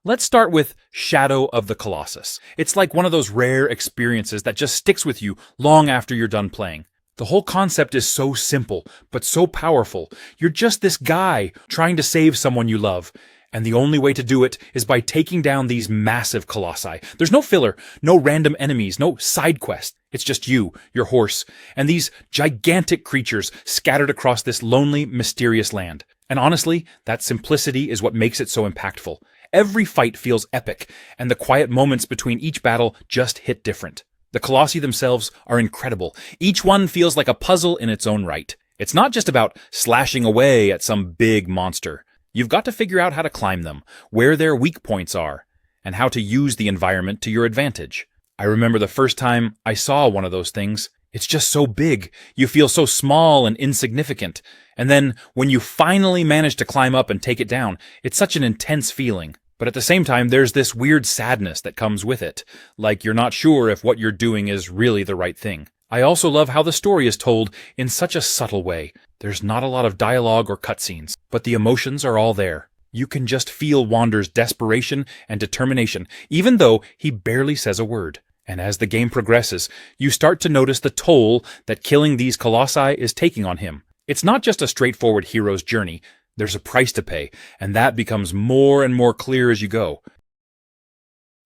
Let's start with Shadow of the Colossus. It's like one of those rare experiences that just sticks with you long after you're done playing. The whole concept is so simple, but so powerful. You're just this guy trying to save someone you love. And the only way to do it is by taking down these massive colossi. There's no filler, no random enemies, no side quest. It's just you, your horse, and these gigantic creatures scattered across this lonely, mysterious land. And honestly, that simplicity is what makes it so impactful. Every fight feels epic, and the quiet moments between each battle just hit different. The colossi themselves are incredible. Each one feels like a puzzle in its own right. It's not just about slashing away at some big monster. You've got to figure out how to climb them, where their weak points are, and how to use the environment to your advantage. I remember the first time I saw one of those things. It's just so big. You feel so small and insignificant. And then when you finally manage to climb up and take it down, it's such an intense feeling. But at the same time, there's this weird sadness that comes with it, like you're not sure if what you're doing is really the right thing. I also love how the story is told in such a subtle way. There's not a lot of dialogue or cutscenes, but the emotions are all there. You can just feel Wander's desperation and determination, even though he barely says a word. And as the game progresses, you start to notice the toll that killing these colossi is taking on him. It's not just a straightforward hero's journey. There's a price to pay, and that becomes more and more clear as you go.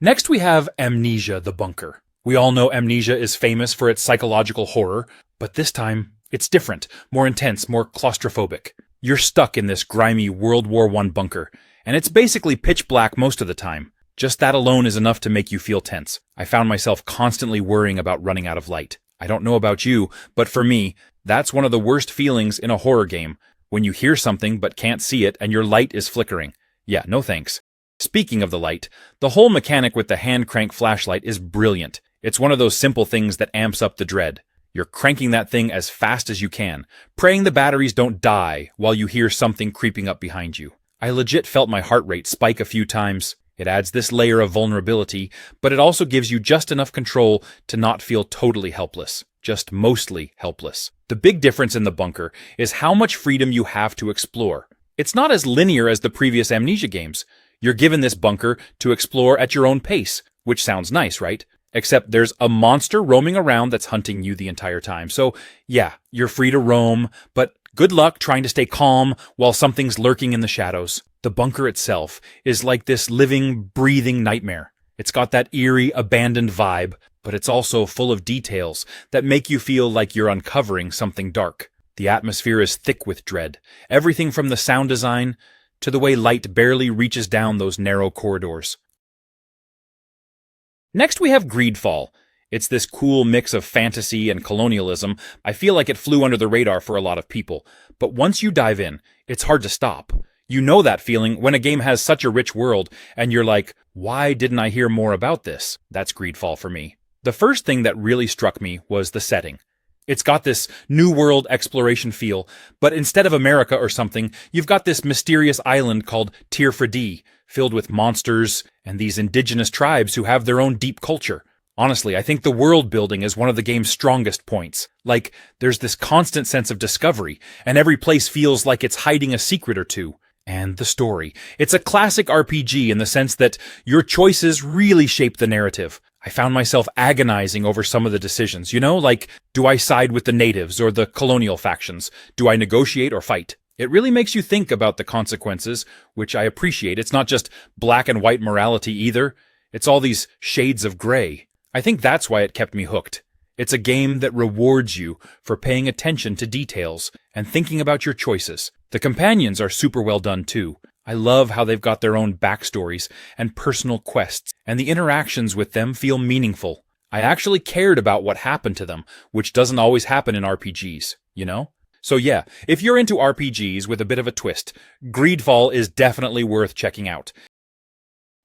Next we have Amnesia: The Bunker. We all know Amnesia is famous for its psychological horror, but this time it's different, more intense, more claustrophobic. You're stuck in this grimy World War I bunker, and it's basically pitch black most of the time. Just that alone is enough to make you feel tense. I found myself constantly worrying about running out of light. I don't know about you, but for me, that's one of the worst feelings in a horror game, when you hear something but can't see it and your light is flickering. Yeah, no thanks. Speaking of the light, the whole mechanic with the hand crank flashlight is brilliant. It's one of those simple things that amps up the dread. You're cranking that thing as fast as you can, praying the batteries don't die while you hear something creeping up behind you. I legit felt my heart rate spike a few times. It adds this layer of vulnerability, but it also gives you just enough control to not feel totally helpless, just mostly helpless. The big difference in the bunker is how much freedom you have to explore. It's not as linear as the previous Amnesia games. You're given this bunker to explore at your own pace, which sounds nice, right? Except there's a monster roaming around that's hunting you the entire time. So yeah, you're free to roam, but good luck trying to stay calm while something's lurking in the shadows. The bunker itself is like this living, breathing nightmare. It's got that eerie, abandoned vibe, but it's also full of details that make you feel like you're uncovering something dark. The atmosphere is thick with dread, everything from the sound design to the way light barely reaches down those narrow corridors. Next we have Greedfall. It's this cool mix of fantasy and colonialism. I feel like it flew under the radar for a lot of people, but once you dive in, it's hard to stop. You know that feeling when a game has such a rich world, and you're like, why didn't I hear more about this? That's Greedfall for me. The first thing that really struck me was the setting. It's got this new world exploration feel, but instead of America or something, you've got this mysterious island called Tir-Fradee, filled with monsters and these indigenous tribes who have their own deep culture. Honestly, I think the world building is one of the game's strongest points. Like, there's this constant sense of discovery, and every place feels like it's hiding a secret or two. And the story. It's a classic RPG in the sense that your choices really shape the narrative. I found myself agonizing over some of the decisions, like, do I side with the natives or the colonial factions? Do I negotiate or fight? It really makes you think about the consequences, which I appreciate. It's not just black and white morality either. It's all these shades of gray. I think that's why it kept me hooked. It's a game that rewards you for paying attention to details and thinking about your choices. The companions are super well done too. I love how they've got their own backstories and personal quests, and the interactions with them feel meaningful. I actually cared about what happened to them, which doesn't always happen in RPGs, So yeah, if you're into RPGs with a bit of a twist, Greedfall is definitely worth checking out.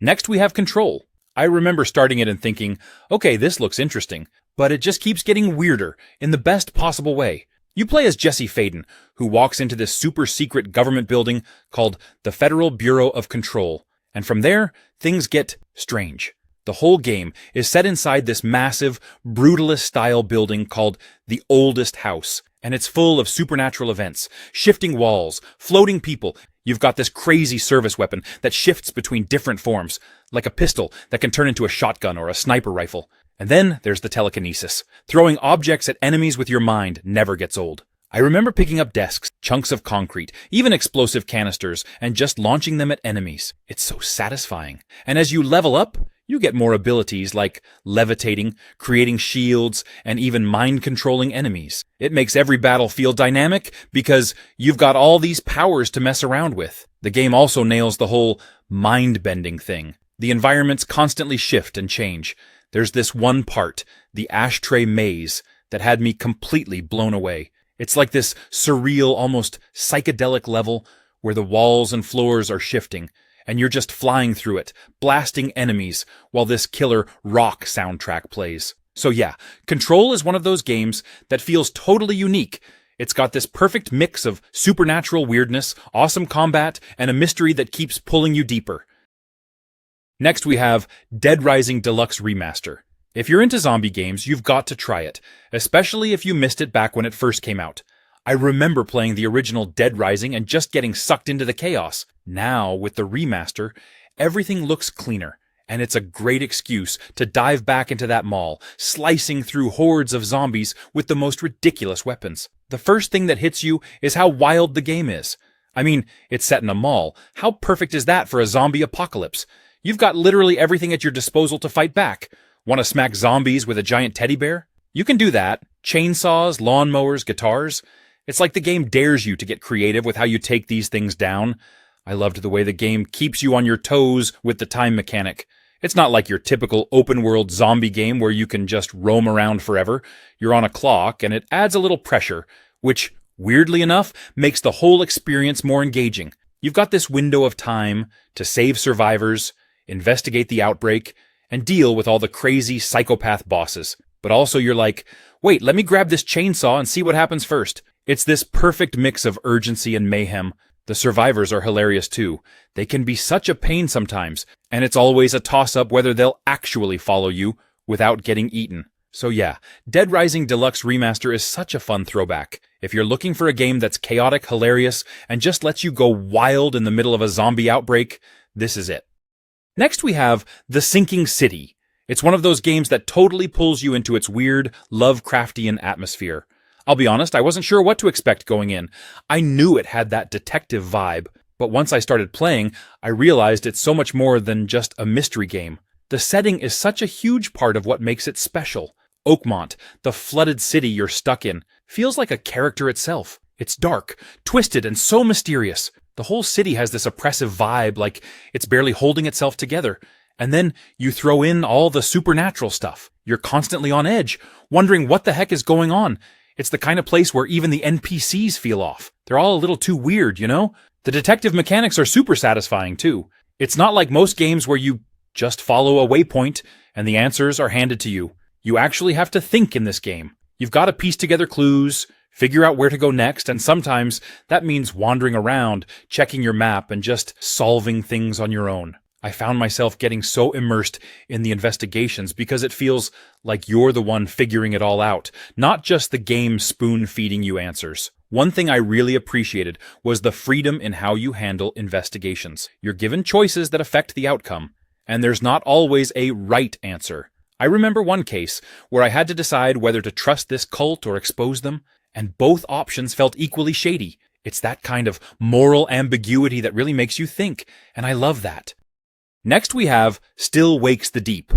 Next we have Control. I remember starting it and thinking, okay, this looks interesting, but it just keeps getting weirder in the best possible way. You play as Jesse Faden, who walks into this super secret government building called the Federal Bureau of Control, and from there, things get strange. The whole game is set inside this massive, brutalist-style building called the Oldest House, and it's full of supernatural events, shifting walls, floating people, You've got this crazy service weapon that shifts between different forms, like a pistol that can turn into a shotgun or a sniper rifle. And then there's the telekinesis. Throwing objects at enemies with your mind never gets old. I remember picking up desks, chunks of concrete, even explosive canisters, and just launching them at enemies. It's so satisfying. And as you level up, you get more abilities like levitating, creating shields, and even mind-controlling enemies. It makes every battle feel dynamic because you've got all these powers to mess around with. The game also nails the whole mind-bending thing. The environments constantly shift and change. There's this one part, the ashtray maze, that had me completely blown away. It's like this surreal, almost psychedelic level where the walls and floors are shifting, and you're just flying through it, blasting enemies while this killer rock soundtrack plays. So yeah, Control is one of those games that feels totally unique. It's got this perfect mix of supernatural weirdness, awesome combat, and a mystery that keeps pulling you deeper. Next we have Dead Rising Deluxe Remaster. If you're into zombie games, you've got to try it, especially if you missed it back when it first came out. I remember playing the original Dead Rising and just getting sucked into the chaos. Now, with the remaster, everything looks cleaner, and it's a great excuse to dive back into that mall, slicing through hordes of zombies with the most ridiculous weapons. The first thing that hits you is how wild the game is. I mean, it's set in a mall. How perfect is that for a zombie apocalypse? You've got literally everything at your disposal to fight back. Want to smack zombies with a giant teddy bear? You can do that. Chainsaws, lawnmowers, guitars. It's like the game dares you to get creative with how you take these things down. I loved the way the game keeps you on your toes with the time mechanic. It's not like your typical open-world zombie game where you can just roam around forever. You're on a clock, and it adds a little pressure, which, weirdly enough, makes the whole experience more engaging. You've got this window of time to save survivors, investigate the outbreak, and deal with all the crazy psychopath bosses. But also you're like, wait, let me grab this chainsaw and see what happens first. It's this perfect mix of urgency and mayhem. The survivors are hilarious too. They can be such a pain sometimes, and it's always a toss-up whether they'll actually follow you without getting eaten. So yeah, Dead Rising Deluxe Remaster is such a fun throwback. If you're looking for a game that's chaotic, hilarious, and just lets you go wild in the middle of a zombie outbreak, this is it. Next we have The Sinking City. It's one of those games that totally pulls you into its weird, Lovecraftian atmosphere. I'll be honest, I wasn't sure what to expect going in. I knew it had that detective vibe, but once I started playing, I realized it's so much more than just a mystery game. The setting is such a huge part of what makes it special. Oakmont, the flooded city you're stuck in, feels like a character itself. It's dark, twisted, and so mysterious. The whole city has this oppressive vibe, like it's barely holding itself together. And then you throw in all the supernatural stuff. You're constantly on edge, wondering what the heck is going on. It's the kind of place where even the NPCs feel off. They're all a little too weird, you know? The detective mechanics are super satisfying, too. It's not like most games where you just follow a waypoint and the answers are handed to you. You actually have to think in this game. You've got to piece together clues, figure out where to go next, and sometimes that means wandering around, checking your map, and just solving things on your own. I found myself getting so immersed in the investigations because it feels like you're the one figuring it all out, not just the game spoon-feeding you answers. One thing I really appreciated was the freedom in how you handle investigations. You're given choices that affect the outcome, and there's not always a right answer. I remember one case where I had to decide whether to trust this cult or expose them, and both options felt equally shady. It's that kind of moral ambiguity that really makes you think, and I love that. Next we have Still Wakes the Deep.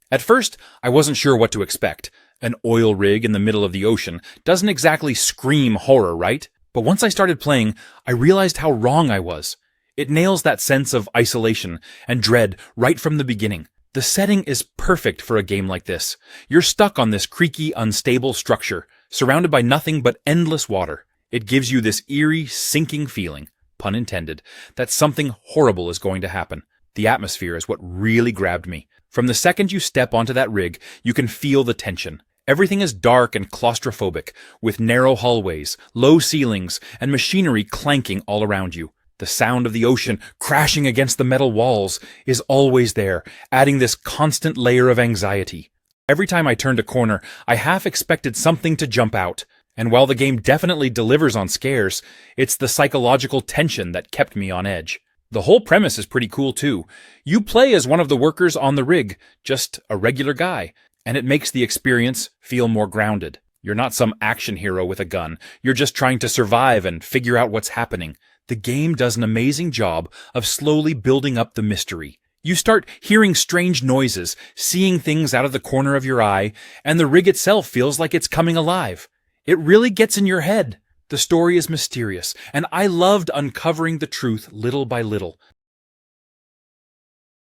At first, I wasn't sure what to expect. An oil rig in the middle of the ocean doesn't exactly scream horror, right? But once I started playing, I realized how wrong I was. It nails that sense of isolation and dread right from the beginning. The setting is perfect for a game like this. You're stuck on this creaky, unstable structure, surrounded by nothing but endless water. It gives you this eerie, sinking feeling, pun intended, that something horrible is going to happen. The atmosphere is what really grabbed me. From the second you step onto that rig, you can feel the tension. Everything is dark and claustrophobic, with narrow hallways, low ceilings, and machinery clanking all around you. The sound of the ocean crashing against the metal walls is always there, adding this constant layer of anxiety. Every time I turned a corner, I half expected something to jump out. And while the game definitely delivers on scares, it's the psychological tension that kept me on edge. The whole premise is pretty cool too. You play as one of the workers on the rig, just a regular guy, and it makes the experience feel more grounded. You're not some action hero with a gun. You're just trying to survive and figure out what's happening. The game does an amazing job of slowly building up the mystery. You start hearing strange noises, seeing things out of the corner of your eye, and the rig itself feels like it's coming alive. It really gets in your head. The story is mysterious, and I loved uncovering the truth little by little.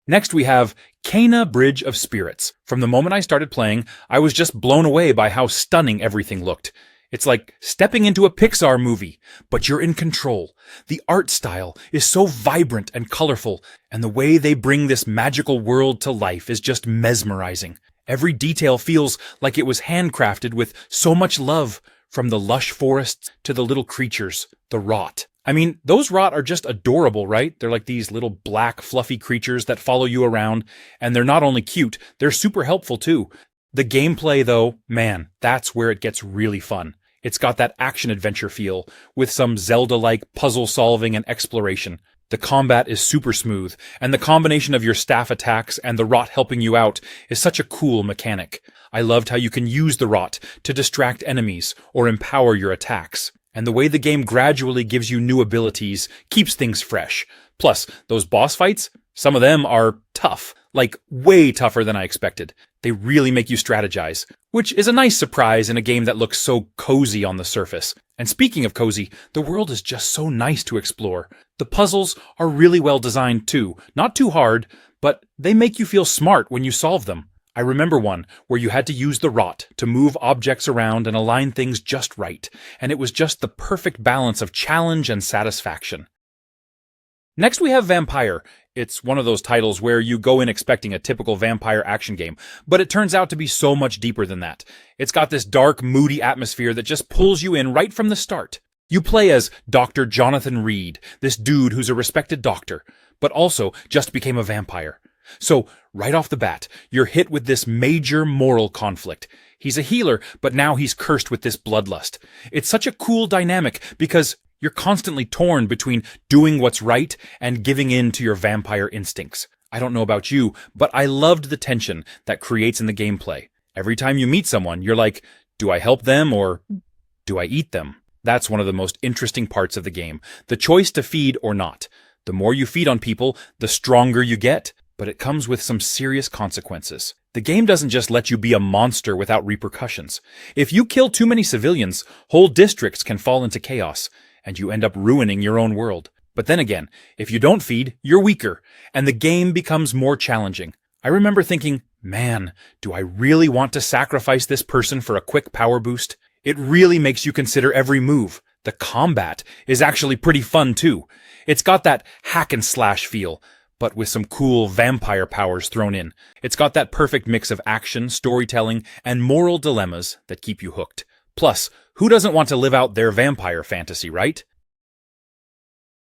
Next we have Cana Bridge of Spirits. From the moment I started playing, I was just blown away by how stunning everything looked. It's like stepping into a Pixar movie, but you're in control. The art style is so vibrant and colorful, and the way they bring this magical world to life is just mesmerizing. Every detail feels like it was handcrafted with so much love, from the lush forests to the little creatures, the rot. I mean, those rot are just adorable, right? They're like these little black, fluffy creatures that follow you around, and they're not only cute, they're super helpful too. The gameplay, though, man, that's where it gets really fun. It's got that action-adventure feel, with some Zelda-like puzzle-solving and exploration. The combat is super smooth, and the combination of your staff attacks and the rot helping you out is such a cool mechanic. I loved how you can use the rot to distract enemies or empower your attacks. And the way the game gradually gives you new abilities keeps things fresh. Plus, those boss fights, some of them are tough, like way tougher than I expected. They really make you strategize, which is a nice surprise in a game that looks so cozy on the surface. And speaking of cozy, the world is just so nice to explore. The puzzles are really well designed too, not too hard, but they make you feel smart when you solve them. I remember one where you had to use the rot to move objects around and align things just right, and it was just the perfect balance of challenge and satisfaction. Next we have Vampire. It's one of those titles where you go in expecting a typical vampire action game, but it turns out to be so much deeper than that. It's got this dark, moody atmosphere that just pulls you in right from the start. You play as Dr. Jonathan Reed, this dude who's a respected doctor, but also just became a vampire. So, right off the bat, you're hit with this major moral conflict. He's a healer, but now he's cursed with this bloodlust. It's such a cool dynamic because you're constantly torn between doing what's right and giving in to your vampire instincts. I don't know about you, but I loved the tension that creates in the gameplay. Every time you meet someone, you're like, do I help them or do I eat them? That's one of the most interesting parts of the game, the choice to feed or not. The more you feed on people, the stronger you get, but it comes with some serious consequences. The game doesn't just let you be a monster without repercussions. If you kill too many civilians, whole districts can fall into chaos, and you end up ruining your own world. But then again, if you don't feed, you're weaker, and the game becomes more challenging. I remember thinking, man, do I really want to sacrifice this person for a quick power boost? It really makes you consider every move. The combat is actually pretty fun too. It's got that hack and slash feel, but with some cool vampire powers thrown in. It's got that perfect mix of action, storytelling, and moral dilemmas that keep you hooked. Plus, who doesn't want to live out their vampire fantasy, right?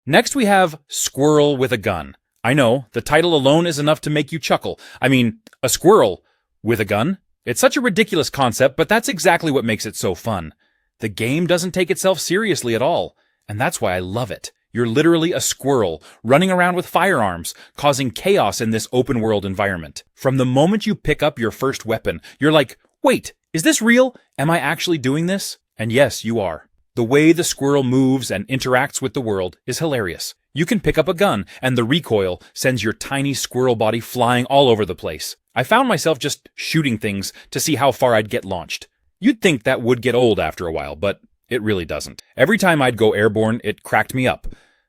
Next we have Squirrel with a Gun. I know, the title alone is enough to make you chuckle. I mean, a squirrel with a gun? It's such a ridiculous concept, but that's exactly what makes it so fun. The game doesn't take itself seriously at all, and that's why I love it. You're literally a squirrel, running around with firearms, causing chaos in this open-world environment. From the moment you pick up your first weapon, you're like, wait, is this real? Am I actually doing this? And yes, you are. The way the squirrel moves and interacts with the world is hilarious. You can pick up a gun, and the recoil sends your tiny squirrel body flying all over the place. I found myself just shooting things to see how far I'd get launched. You'd think that would get old after a while, but it really doesn't. Every time I'd go airborne, it cracked me up.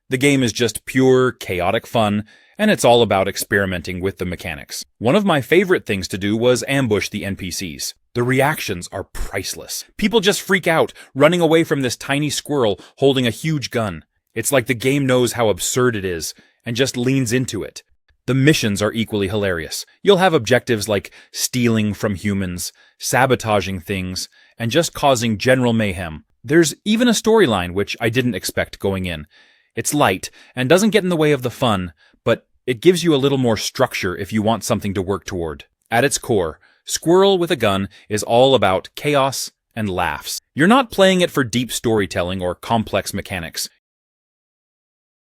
The game is just pure, chaotic fun, and it's all about experimenting with the mechanics. One of my favorite things to do was ambush the NPCs. The reactions are priceless. People just freak out, running away from this tiny squirrel holding a huge gun. It's like the game knows how absurd it is, and just leans into it. The missions are equally hilarious. You'll have objectives like stealing from humans, sabotaging things, and just causing general mayhem. There's even a storyline which I didn't expect going in. It's light and doesn't get in the way of the fun, but it gives you a little more structure if you want something to work toward. At its core, Squirrel with a Gun is all about chaos and laughs. You're not playing it for deep storytelling or complex mechanics.